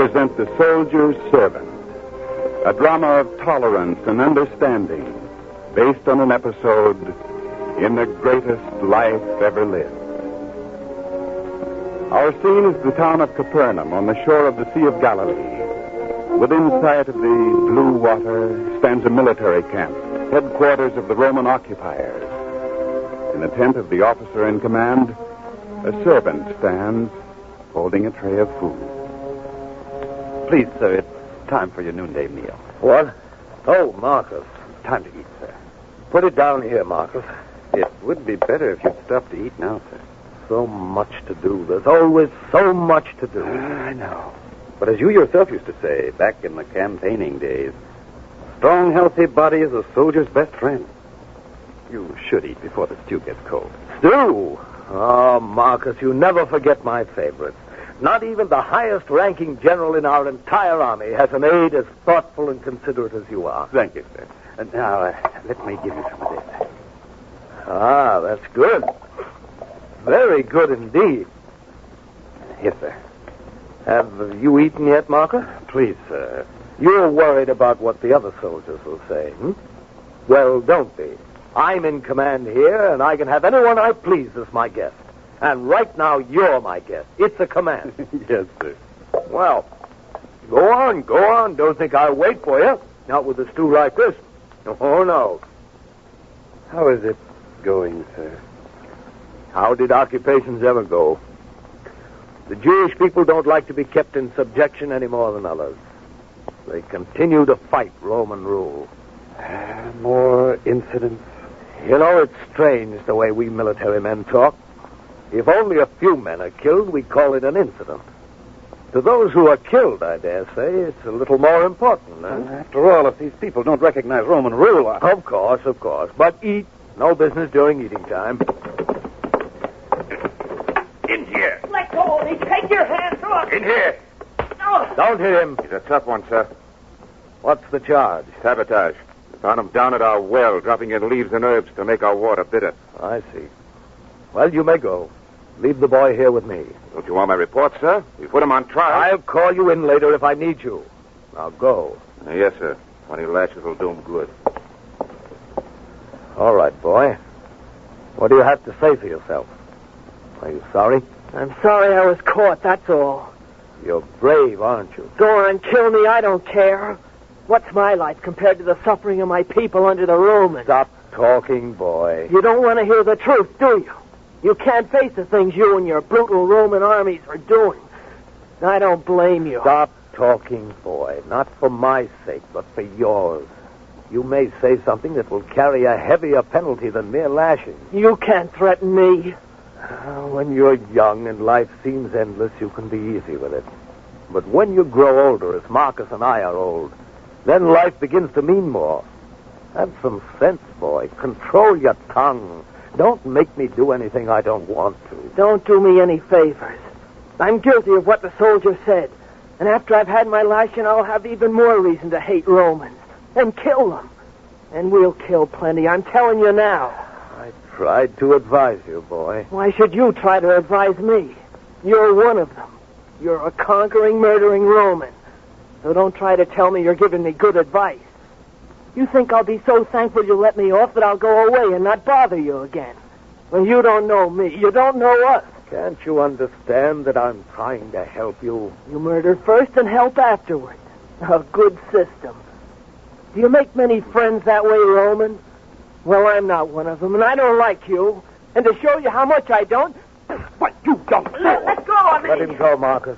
present The Soldier's Servant, a drama of tolerance and understanding based on an episode in the greatest life ever lived. Our scene is the town of Capernaum on the shore of the Sea of Galilee. Within sight of the blue water stands a military camp, headquarters of the Roman occupiers. In the tent of the officer in command, a servant stands holding a tray of food. Please, sir, it's time for your noonday meal. What? Oh, Marcus. Time to eat, sir. Put it down here, Marcus. It would be better if you'd stop to eat now, sir. So much to do. There's always so much to do. I know. But as you yourself used to say back in the campaigning days, a strong, healthy body is a soldier's best friend. You should eat before the stew gets cold. Stew? Oh, Marcus, you never forget my favorites. Not even the highest-ranking general in our entire army has an aide as thoughtful and considerate as you are. Thank you, sir. Now, let me give you some of this. Ah, that's good. Very good indeed. Yes, sir. Have you eaten yet, Marcus? Please, sir. You're worried about what the other soldiers will say, hmm? Well, don't be. I'm in command here, and I can have anyone I please as my guest. And right now, you're my guest. It's a command. Yes, sir. Well, go on. Don't think I'll wait for you. Not with a stew like this. Oh, no. How is it going, sir? How did occupations ever go? The Jewish people don't like to be kept in subjection any more than others. They continue to fight Roman rule. More incidents? You know, it's strange the way we military men talk. If only a few men are killed, we call it an incident. To those who are killed, I dare say, it's a little more important. After all, if these people don't recognize Roman rule... Of course. But eat. No business during eating time. In here. Let go of me. Take your hands off. In here. No. Don't hit him. He's a tough one, sir. What's the charge? Sabotage. We found him down at our well, dropping in leaves and herbs to make our water bitter. I see. Well, you may go. Leave the boy here with me. Don't you want my report, sir? We put him on trial. I'll call you in later if I need you. Now go. Yes, sir. 20 lashes will do him good. All right, boy. What do you have to say for yourself? Are you sorry? I'm sorry I was caught, that's all. You're brave, aren't you? Go on, kill me, I don't care. What's my life compared to the suffering of my people under the Romans? Stop talking, boy. You don't want to hear the truth, do you? You can't face the things you and your brutal Roman armies are doing. I don't blame you. Stop talking, boy. Not for my sake, but for yours. You may say something that will carry a heavier penalty than mere lashing. You can't threaten me. When you're young and life seems endless, you can be easy with it. But when you grow older, as Marcus and I are old, then life begins to mean more. Have some sense, boy. Control your tongue. Don't make me do anything I don't want to. Don't do me any favors. I'm guilty of what the soldier said. And after I've had my lashing, I'll have even more reason to hate Romans. And kill them. And we'll kill plenty, I'm telling you now. I tried to advise you, boy. Why should you try to advise me? You're one of them. You're a conquering, murdering Roman. So don't try to tell me you're giving me good advice. You think I'll be so thankful you let me off that I'll go away and not bother you again. Well, you don't know me. You don't know us. Can't you understand that I'm trying to help you? You murder first and help afterwards. A good system. Do you make many friends that way, Roman? Well, I'm not one of them, and I don't like you. And to show you how much I don't... What, you don't... Let go of me! Let him go, Marcus.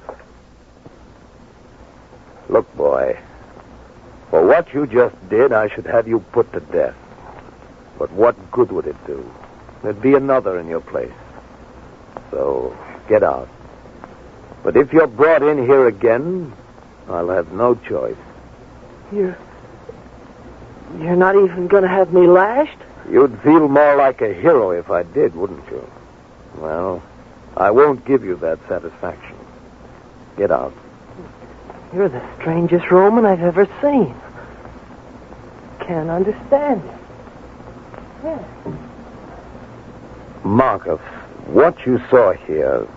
Look, boy. For what you just did, I should have you put to death. But what good would it do? There'd be another in your place. So, get out. But if you're brought in here again, I'll have no choice. You're not even going to have me lashed? You'd feel more like a hero if I did, wouldn't you? Well, I won't give you that satisfaction. Get out. You're the strangest Roman I've ever seen. Can't understand it. Yeah. Marcus, what you saw here,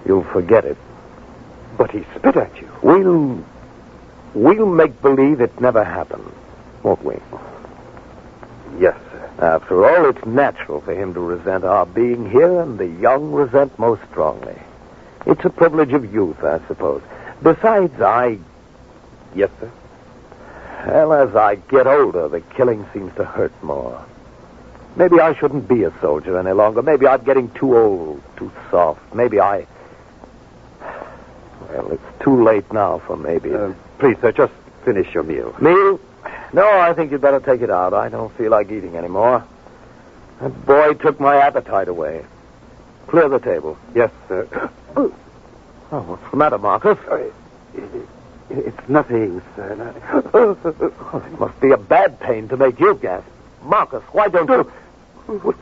you'll forget it. But he spit at you. We'll make believe it never happened, won't we? Yes, sir. After all, it's natural for him to resent our being here, and the young resent most strongly. It's a privilege of youth, I suppose. Besides, Yes, sir. Well, as I get older, the killing seems to hurt more. Maybe I shouldn't be a soldier any longer. Maybe I'm getting too old, too soft. Well, it's too late now for maybe. Please, sir, just finish your meal. Meal? No, I think you'd better take it out. I don't feel like eating anymore. That boy took my appetite away. Clear the table. Yes, sir. Oh, what's the matter, Marcus? It's nothing, sir. Nothing. Oh, it must be a bad pain to make you gasp. Marcus, why don't you...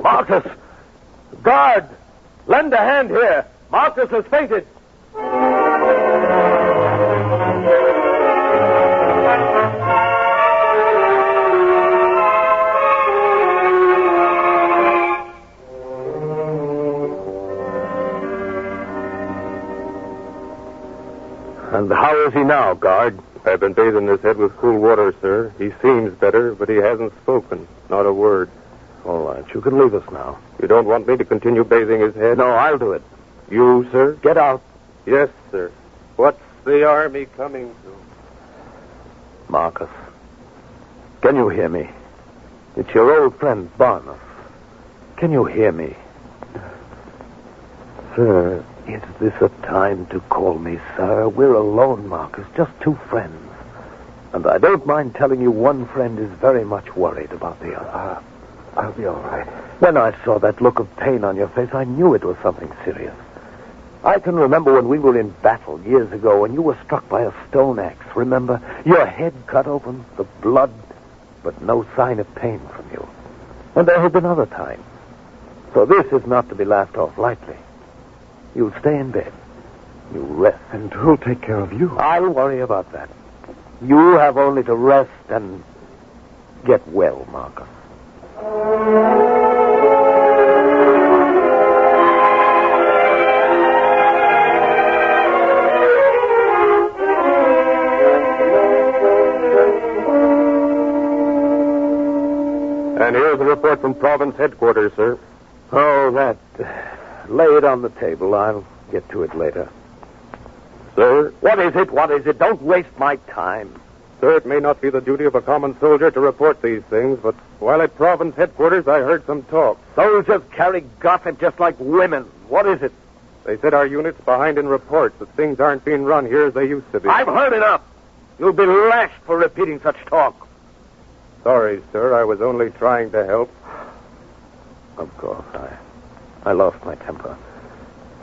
Marcus! Guard! Lend a hand here. Marcus has fainted. And how is he now, guard? I've been bathing his head with cool water, sir. He seems better, but he hasn't spoken. Not a word. All right, you can leave us now. You don't want me to continue bathing his head? No, I'll do it. You, sir? Get out. Yes, sir. What's the army coming to? Marcus, can you hear me? It's your old friend, Barnes. Can you hear me? Sir, is this a time to call me sir? We're alone, Marcus, just two friends. And I don't mind telling you one friend is very much worried about the other. I'll be all right. When I saw that look of pain on your face, I knew it was something serious. I can remember when we were in battle years ago and you were struck by a stone axe, remember? Your head cut open, the blood, but no sign of pain from you. And there have been other times. So this is not to be laughed off lightly. You stay in bed. You rest. And who'll take care of you? I'll worry about that. You have only to rest and get well, Marcus. And here's a report from province headquarters, sir. Oh, that. Lay it on the table. I'll get to it later. Sir? What is it? What is it? Don't waste my time. Sir, it may not be the duty of a common soldier to report these things, but while at province headquarters, I heard some talk. Soldiers carry gossip just like women. What is it? They said our unit's behind in reports, that things aren't being run here as they used to be. I've heard enough. You'll be lashed for repeating such talk. Sorry, sir. I was only trying to help. Of course, I lost my temper.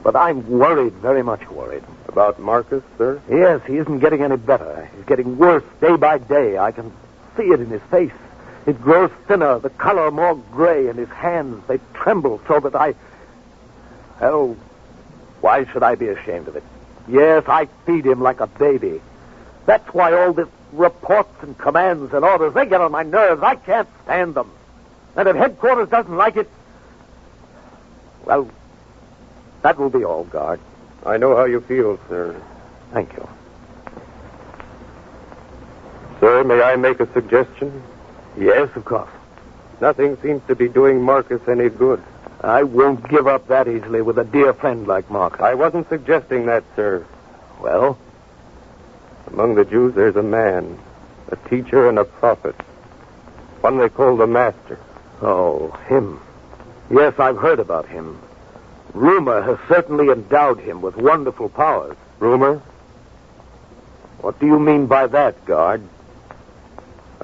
But I'm worried, very much worried. About Marcus, sir? Yes, he isn't getting any better. He's getting worse day by day. I can see it in his face. It grows thinner, the color more gray, and his hands, they tremble so that Well, why should I be ashamed of it? Yes, I feed him like a baby. That's why all this reports and commands and orders, they get on my nerves. I can't stand them. And if headquarters doesn't like it, well, that will be all, guard. I know how you feel, sir. Thank you. Sir, may I make a suggestion? Yes, of course. Nothing seems to be doing Marcus any good. I won't give up that easily with a dear friend like Marcus. I wasn't suggesting that, sir. Well? Among the Jews, there's a man, a teacher and a prophet. One they call the Master. Oh, him. Yes, I've heard about him. Rumor has certainly endowed him with wonderful powers. Rumor? What do you mean by that, guard?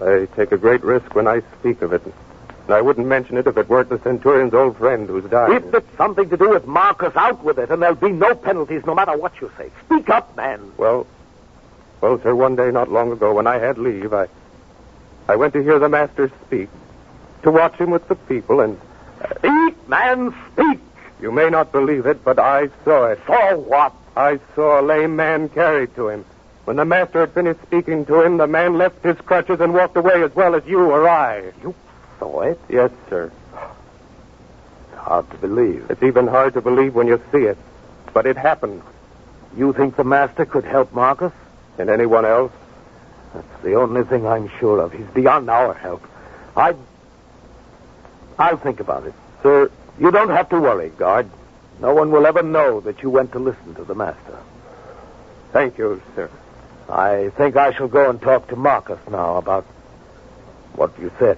I take a great risk when I speak of it. And I wouldn't mention it if it weren't the Centurion's old friend who's dying. If it's something to do with Marcus, out with it, and there'll be no penalties no matter what you say. Speak up, man. Well, sir, one day not long ago when I had leave, I went to hear the Master speak, to watch him with the people, and... Speak, man, speak! You may not believe it, but I saw it. Saw what? I saw a lame man carried to him. When the Master had finished speaking to him, the man left his crutches and walked away as well as you or I. You saw it? Yes, sir. It's hard to believe. It's even hard to believe when you see it. But it happened. You think the master could help Marcus? And anyone else? That's the only thing I'm sure of. He's beyond our help. I'll think about it. Sir, you don't have to worry, guard. No one will ever know that you went to listen to the master. Thank you, sir. I think I shall go and talk to Marcus now about what you said.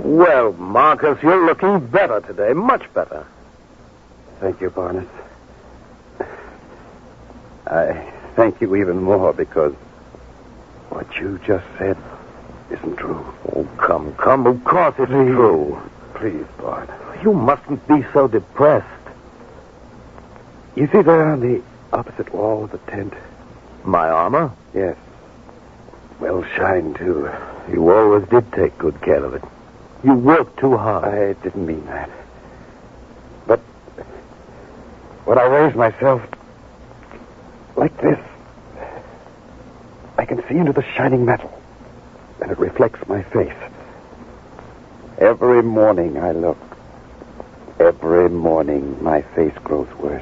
Well, Marcus, you're looking better today. Much better. Thank you, Barnes. I thank you even more because what you just said isn't true. Oh, come. Of course it's true. Please, Barnes. You mustn't be so depressed. You see there on the opposite wall of the tent? My armor? Yes. Well shined, too. You always did take good care of it. You worked too hard. I didn't mean that. But when I raise myself like this, I can see into the shining metal, and it reflects my face. Every morning I look. Every morning my face grows worse.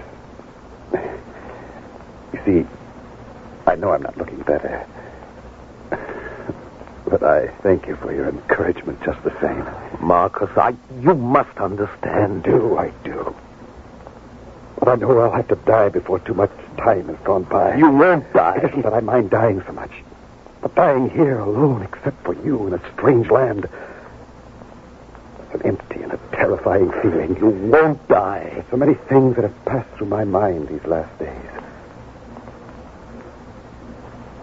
You see, I know I'm not looking better. But I thank you for your encouragement just the same. Marcus, you must understand. I do. But I know I'll have to die before too much time has gone by. You won't die. It isn't that I mind dying so much. But dying here alone, except for you in a strange land, it's an empty and a terrifying feeling. You won't die. There's so many things that have passed through my mind these last days.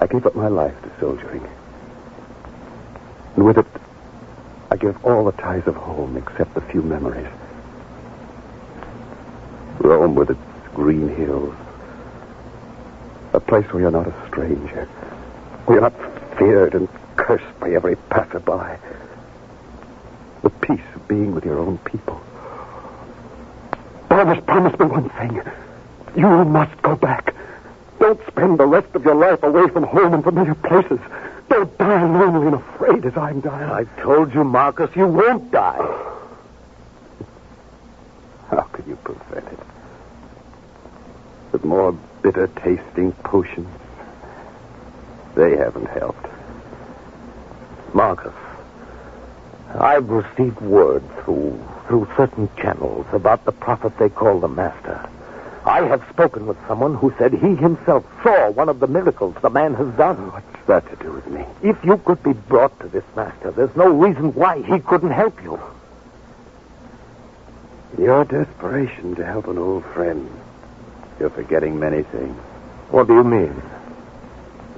I gave up my life to soldiering. And with it, I give all the ties of home except the few memories. Rome with its green hills. A place where you're not a stranger. Where you're not feared and cursed by every passerby. The peace of being with your own people. Barnabas, promise me one thing. You must go back. Don't spend the rest of your life away from home and familiar places. Don't die lonely and afraid as I'm dying. I told you, Marcus, you won't die. How can you prevent it? With more bitter-tasting potions. They haven't helped. Marcus, I've received word through certain channels about the prophet they call the Master. I have spoken with someone who said he himself saw one of the miracles the man has done. What's that to do with me? If you could be brought to this master, there's no reason why he couldn't help you. In your desperation to help an old friend, you're forgetting many things. What do you mean?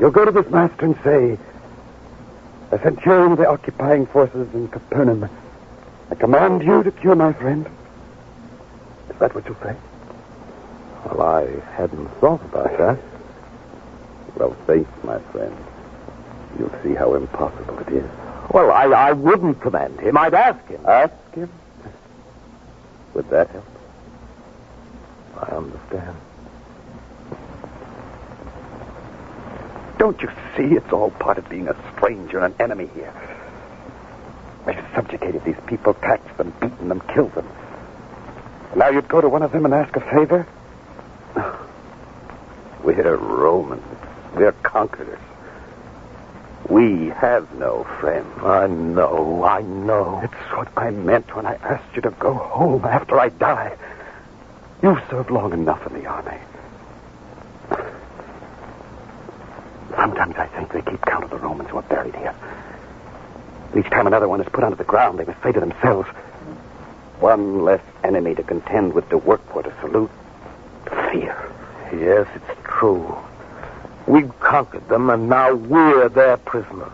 You'll go to this master and say, a centurion of the occupying forces in Capernaum, I command you to cure my friend. Is that what you'll say? Well, I hadn't thought about that. Well, face my friend. You'll see how impossible it is. Well, I wouldn't command him. I'd ask him. Ask him? Would that help? I understand. Don't you see it's all part of being a stranger and an enemy here? I've subjugated these people, taxed them, beaten them, killed them. Now you'd go to one of them and ask a favor? We're Romans. We're conquerors. We have no friends. I know. It's what I meant when I asked you to go home after I die. You've served long enough in the army. Sometimes I think they keep count of the Romans who are buried here. Each time another one is put onto the ground, they must say to themselves, one less enemy to contend with, to work for, to salute, to fear. Yes, it's true. We've conquered them, and now we're their prisoners.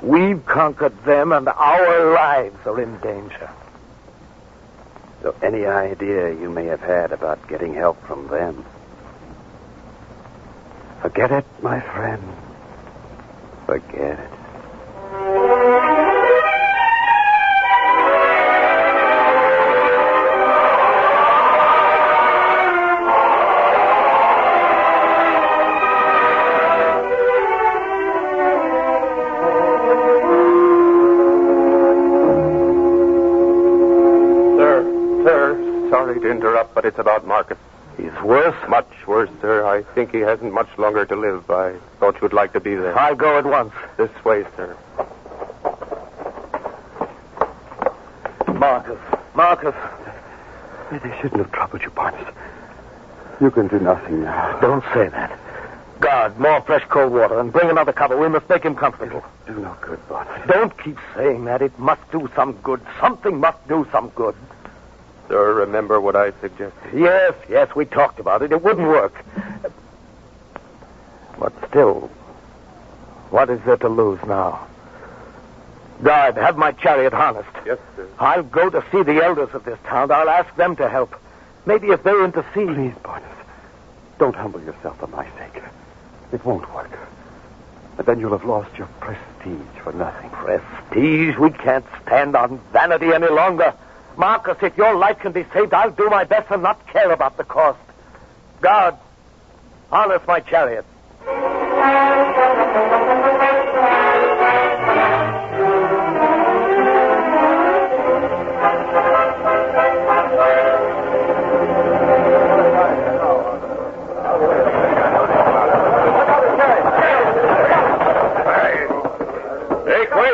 We've conquered them, and our lives are in danger. So any idea you may have had about getting help from them? Forget it, my friend. Forget it. sorry to interrupt, but it's about Marcus. He's worse? Much worse, sir. I think he hasn't much longer to live. I thought you'd like to be there. I'll go at once. This way, sir. Marcus. They shouldn't have troubled you, Barnes. You can do nothing now. Don't say that. Guard, more fresh cold water, and bring another cover. We must make him comfortable. Do no good, Barnes. Don't keep saying that. It must do some good. Something must do some good. Sir, remember what I suggested? Yes, we talked about it. It wouldn't work. But still, what is there to lose now? Guard, have my chariot harnessed. Yes, sir. I'll go to see the elders of this town. I'll ask them to help. Maybe if they'll intercede. Please, Barnes, don't humble yourself for my sake. It won't work. But then you'll have lost your prestige for nothing. Prestige? We can't stand on vanity any longer. Marcus, if your life can be saved, I'll do my best and not care about the cost. Guard, harness my chariot.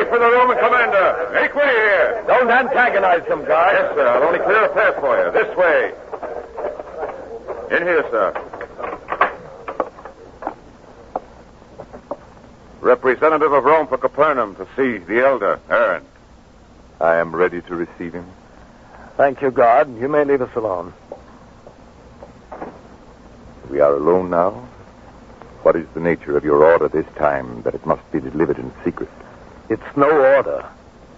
For the Roman commander. Make way here. Don't antagonize them, guard. Yes, sir. I'll only clear a path for you. This way. In here, sir. Representative of Rome for Capernaum to see the elder, Aaron. I am ready to receive him. Thank you, guard. You may leave us alone. We are alone now. What is the nature of your order this time that it must be delivered in secret? It's no order.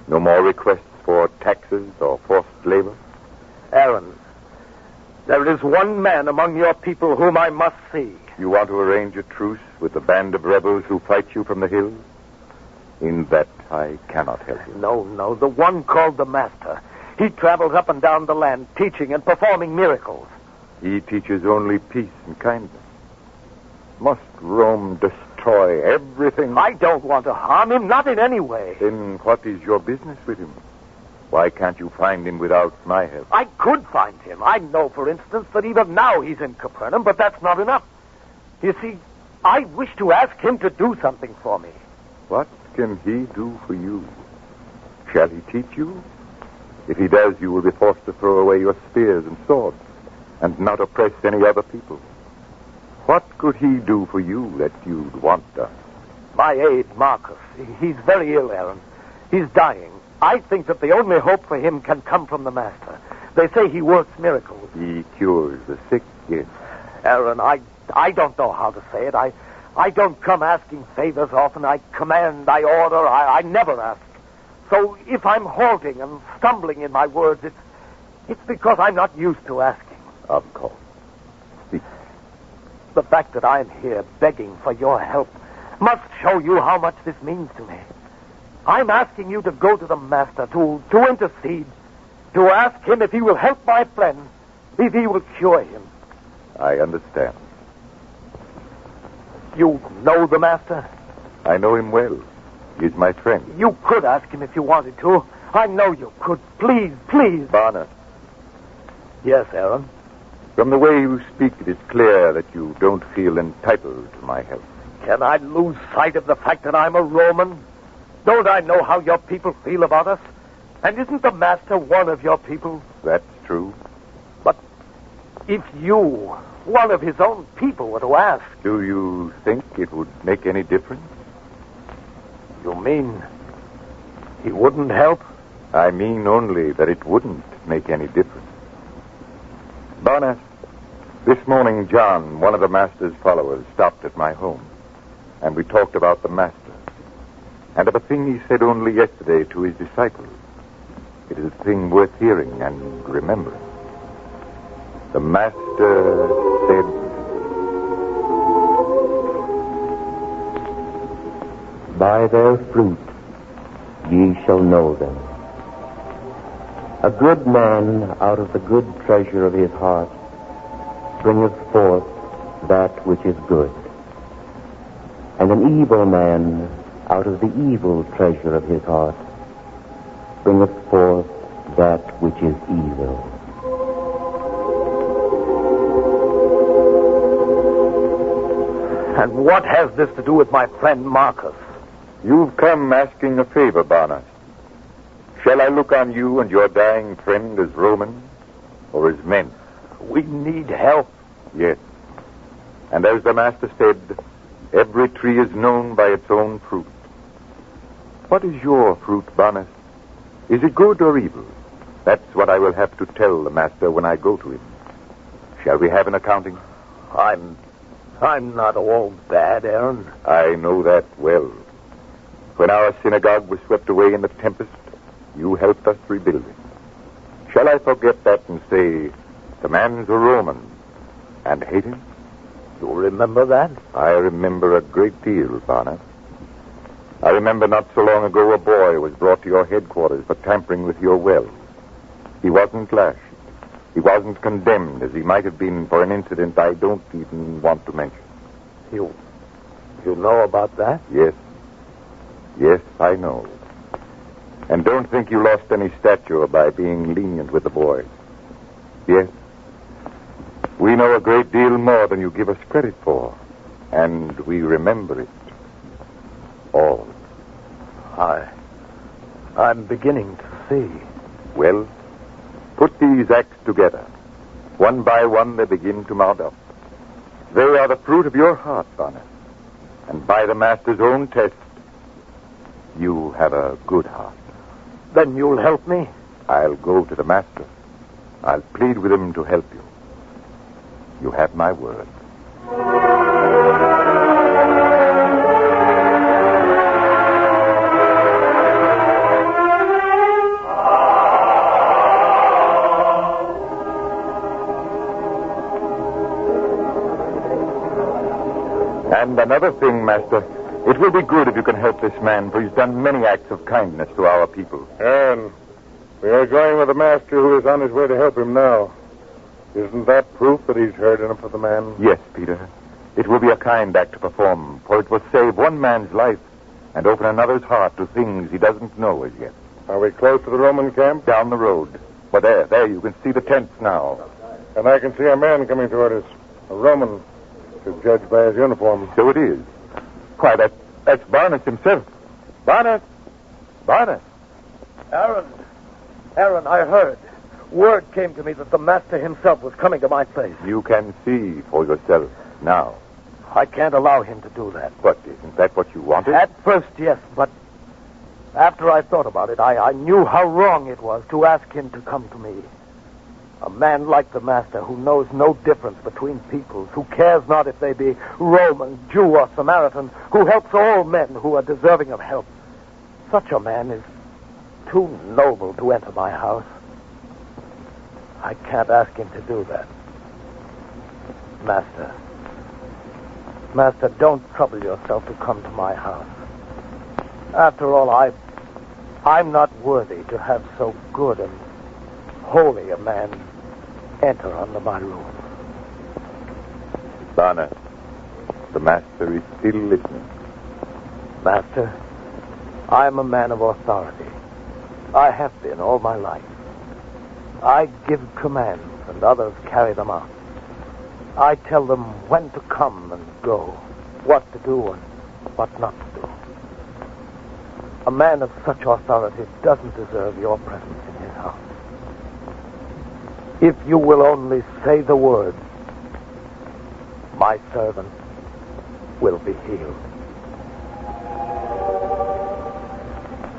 No more requests for taxes or forced labor? Aaron, there is one man among your people whom I must see. You want to arrange a truce with the band of rebels who fight you from the hills? In that, I cannot help you. No, the one called the Master. He travels up and down the land, teaching and performing miracles. He teaches only peace and kindness. Must Rome destroy everything? I don't want to harm him, not in any way. Then what is your business with him? Why can't you find him without my help? I could find him. I know, for instance, that even now he's in Capernaum, but that's not enough. You see, I wish to ask him to do something for me. What can he do for you? Shall he teach you? If he does, you will be forced to throw away your spears and swords and not oppress any other people. What could he do for you that you'd want done? My aide, Marcus. He's very ill, Aaron. He's dying. I think that the only hope for him can come from the Master. They say he works miracles. He cures the sick, yes. Aaron, I don't know how to say it. I don't come asking favors often. I command, I order, I never ask. So if I'm halting and stumbling in my words, it's because I'm not used to asking. Of course. Speak. The fact that I'm here begging for your help must show you how much this means to me. I'm asking you to go to the Master, to intercede, to ask him if he will help my friend, if he will cure him. I understand. You know the Master? I know him well. He's my friend. You could ask him if you wanted to. I know you could. Please. Barnett. Yes, Aaron? From the way you speak, it is clear that you don't feel entitled to my help. Can I lose sight of the fact that I'm a Roman? Don't I know how your people feel about us? And isn't the Master one of your people? That's true. But if you, one of his own people, were to ask... Do you think it would make any difference? You mean he wouldn't help? I mean only that it wouldn't make any difference. Barnett, this morning John, one of the Master's followers, stopped at my home, and we talked about the Master, and of a thing he said only yesterday to his disciples. It is a thing worth hearing and remembering. The Master said, "By their fruit ye shall know them. A good man out of the good treasure of his heart bringeth forth that which is good. And an evil man out of the evil treasure of his heart bringeth forth that which is evil. And what has this to do with my friend Marcus? You've come asking a favor, Barnabas. Shall I look on you and your dying friend as Romans or as men? We need help. Yes. And as the Master said, every tree is known by its own fruit. What is your fruit, Barnabas? Is it good or evil? That's what I will have to tell the Master when I go to him. Shall we have an accounting? I'm not all bad, Aaron. I know that well. When our synagogue was swept away in the tempest, you helped us rebuild it. Shall I forget that and say, the man's a Roman, and hate him? You remember that? I remember a great deal, Barnabas. I remember not so long ago a boy was brought to your headquarters for tampering with your well. He wasn't lashed. He wasn't condemned as he might have been for an incident I don't even want to mention. You know about that? Yes. Yes, I know. And don't think you lost any stature by being lenient with the boys. Yes. We know a great deal more than you give us credit for. And we remember it. All. I'm beginning to see. Well, put these acts together. One by one they begin to mount up. They are the fruit of your heart, Barnabas. And by the Master's own test, you have a good heart. Then you'll help me? I'll go to the Master. I'll plead with him to help you. You have my word. And another thing, Master. It will be good if you can help this man, for he's done many acts of kindness to our people. Aaron, we are going with the Master who is on his way to help him now. Isn't that proof that he's heard enough of the man? Yes, Peter. It will be a kind act to perform, for it will save one man's life and open another's heart to things he doesn't know as yet. Are we close to the Roman camp? Down the road. But there, you can see the tents now. And I can see a man coming toward us. A Roman, to judge by his uniform. So it is. Why, that's Barnabas himself. Barnabas! Aaron, I heard. Word came to me that the Master himself was coming to my place. You can see for yourself now. I can't allow him to do that. But isn't that what you wanted? At first, yes, but after I thought about it, I knew how wrong it was to ask him to come to me. A man like the Master who knows no difference between peoples, who cares not if they be Roman, Jew, or Samaritan, who helps all men who are deserving of help. Such a man is too noble to enter my house. I can't ask him to do that. Master, don't trouble yourself to come to my house. After all, I'm not worthy to have so good and holy a man enter under my roof. Barnabas, the Master is still listening. Master, I am a man of authority. I have been all my life. I give commands and others carry them out. I tell them when to come and go, what to do and what not to do. A man of such authority doesn't deserve your presence in his house. If you will only say the word, my servant will be healed.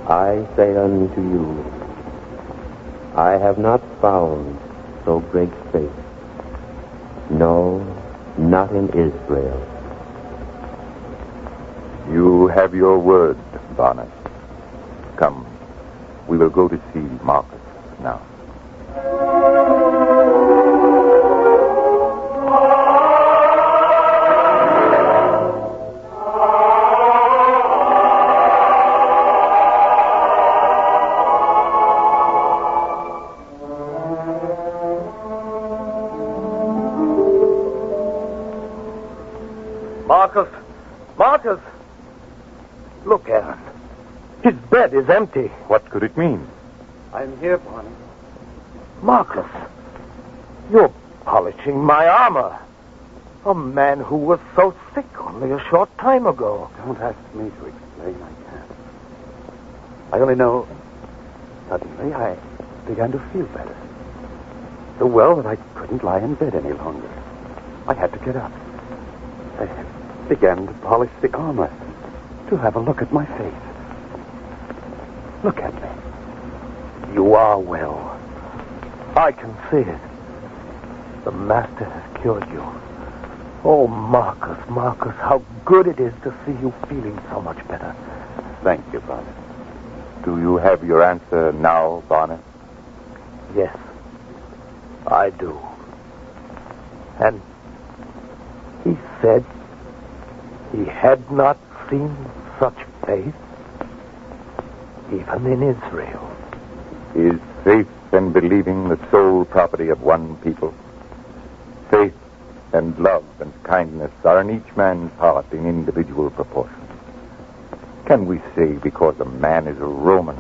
I say unto you, I have not found so great faith. No, not in Israel. You have your word, Barnabas. Come, we will go to see Marcus now. Marcus! Look, Aaron. His bed is empty. What could it mean? I'm here, Barney. Marcus, you're polishing my armor. A man who was so sick only a short time ago. Don't ask me to explain. I can't. I only know suddenly I began to feel better. So well that I couldn't lie in bed any longer. I had to get up. I began to polish the armor, to have a look at my face. Look at me. You are well. I can see it. The Master has cured you. Oh, Marcus, how good it is to see you feeling so much better. Thank you, Father. Do you have your answer now, Barney? Yes, I do. And he said he had not seen such faith even in Israel. Is faith and believing the sole property of one people? Faith and love and kindness are in each man's heart in individual proportion. Can we say because a man is a Roman,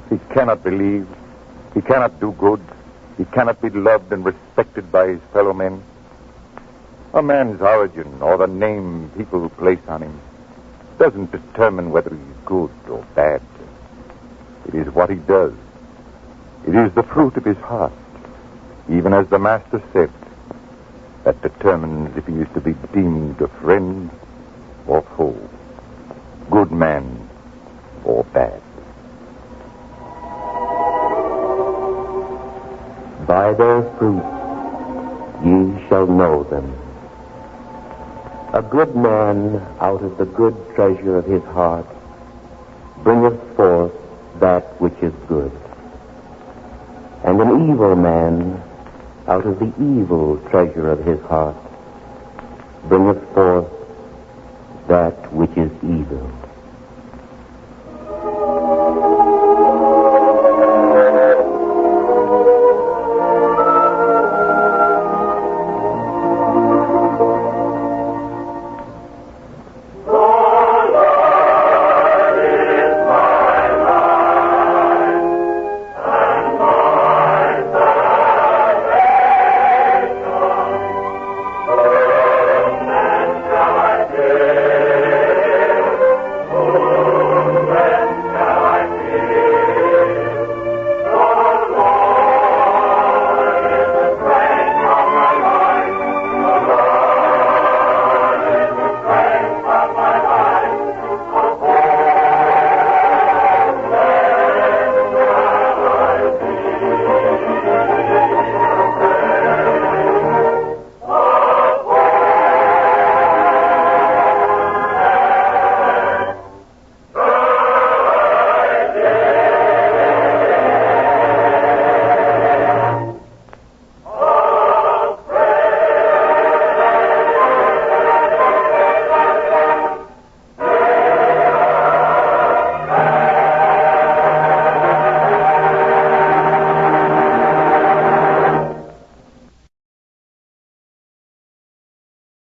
he cannot believe, he cannot do good, he cannot be loved and respected by his fellow men? A man's origin or the name people place on him doesn't determine whether he's good or bad. It is what he does. It is the fruit of his heart, even as the Master said, that determines if he is to be deemed a friend or foe, good man or bad. By their fruits ye shall know them. A good man out of the good treasure of his heart bringeth forth that which is good. And an evil man out of the evil treasure of his heart bringeth forth that which is evil.